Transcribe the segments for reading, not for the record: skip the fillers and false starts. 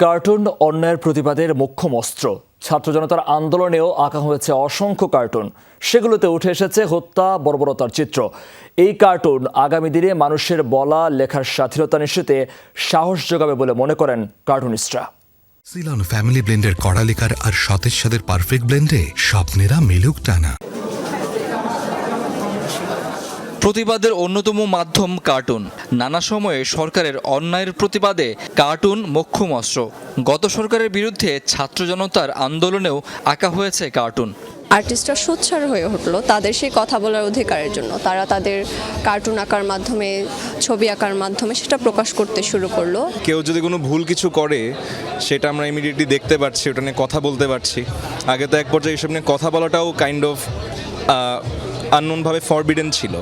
Cartoon অন্যায়ের প্রতিবাদের মোক্ষম অস্ত্র। ছাত্র জনতার আন্দোলনেও আঁকা হয়েছে অসংখ্য কার্টুন। সেগুলোতে উঠে এসেছে হত্যা, বর্বরতার চিত্র। এই কার্টুন আগামী দিনে মানুষের বলা লেখার স্বাধীনতা নিশ্চিতে সাহস যোগাবে বলে মনে করেন কার্টুনিস্টরা। সিলন ফ্যামিলি ব্লেন্ডের কড়ালিকার আর সতেজ স্বাদের পারফেক্ট ব্লেন্ডে স্বপ্নেরা মিলুক টানা। প্রতিবাদের অন্যতম মাধ্যম কার্টুন। নানা সময়ে সরকারের অন্যায়ের প্রতিবাদে কার্টুন মোক্ষম অস্ত্র। গত সরকারের বিরুদ্ধে ছাত্র জনতার আন্দোলনেও আঁকা হয়েছে কার্টুন। আর্টিস্টরা সোচ্চার হয়ে উঠলো তাদের সেই কথা বলার অধিকারের জন্য। তারা তাদের কার্টুন আঁকার মাধ্যমে, ছবি আঁকার মাধ্যমে সেটা প্রকাশ করতে শুরু করলো। কেউ যদি কোনো ভুল কিছু করে সেটা আমরা ইমিডিয়েটলি দেখতে পাচ্ছি, ওটা নিয়ে কথা বলতে পারছি। আগে তো এক পর্যায়ে এসব নিয়ে কথা বলাটাও কাইন্ড অফ আননোনভাবে ফরবিডেন ছিল।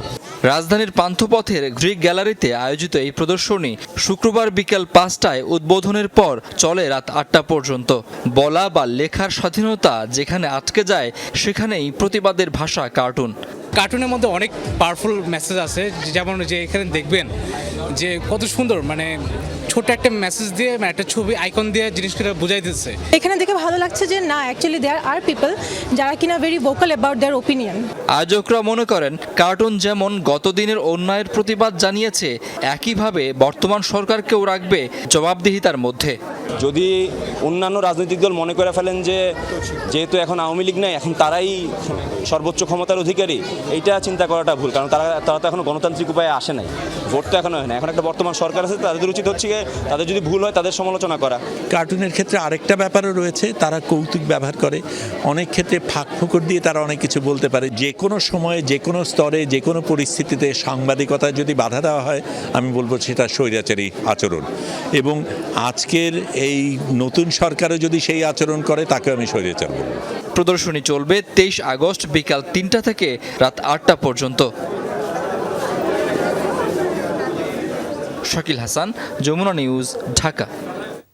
রাজধানীর পান্থপথের গ্রিক গ্যালারিতে আয়োজিত এই প্রদর্শনী শুক্রবার বিকেল 5টায় উদ্বোধনের পর চলে রাত 8টা পর্যন্ত। বলা বা লেখার স্বাধীনতা যেখানে আটকে যায়, সেখানেই প্রতিবাদের ভাষা কার্টুন। কার্টুনের মধ্যে অনেক পাওয়ারফুল মেসেজ আছে, যেমন যে এখানে দেখবেন যে কত সুন্দর, মানে ছোট একটা মেসেজ দিয়ে, একটা ছবি আইকন দিয়ে জিনিসগুলো বুঝাই দিচ্ছে। এখানে দেখে ভালো লাগছে যে না, অ্যাকচুয়ালি দেয়ার আর পিপল যারা কিনা very vocal about their opinion. আয়োজকরা মনে করেন কার্টুন যেমন গত দিনের অন্যায়ের প্রতিবাদ জানিয়েছে, একইভাবে বর্তমান সরকারকেও রাখবে জবাবদিহিতার মধ্যে। যদি অন্যান্য রাজনৈতিক দল মনে করে ফেলেন যে যেহেতু এখন আওয়ামী লীগ নাই, এখন তারাই সর্বোচ্চ ক্ষমতার অধিকারী, এইটা চিন্তা করাটা ভুল। কারণ তারা তো এখনো গণতান্ত্রিক উপায়ে আসে নাই, ভোট তো এখনো হয় না। এখন একটা বর্তমান সরকার আছে, তাদের উচিত হচ্ছে তাদের যদি ভুল হয় তাদের সমালোচনা করা। কার্টুনের ক্ষেত্রে আরেকটা ব্যাপারও রয়েছে, তারা কৌতুক ব্যবহার করে। অনেক ক্ষেত্রে ফাঁক ফোকর দিয়ে তারা অনেক কিছু বলতে পারে। যে কোনো সময়ে, যে কোনো স্তরে, যে কোনো পরিস্থিতিতে সাংবাদিকতায় যদি বাধা দেওয়া হয়, আমি বলবো সেটা স্বৈরাচারী আচরণ। এবং আজকের এই নতুন সরকারও যদি সেই আচরণ করে, তাকে আমি স্বৈরাচার বলব। প্রদর্শনী চলবে 23 আগস্ট বিকাল 3টা থেকে রাত 8টা পর্যন্ত। শাকিল হাসান, যমুনা নিউজ, ঢাকা।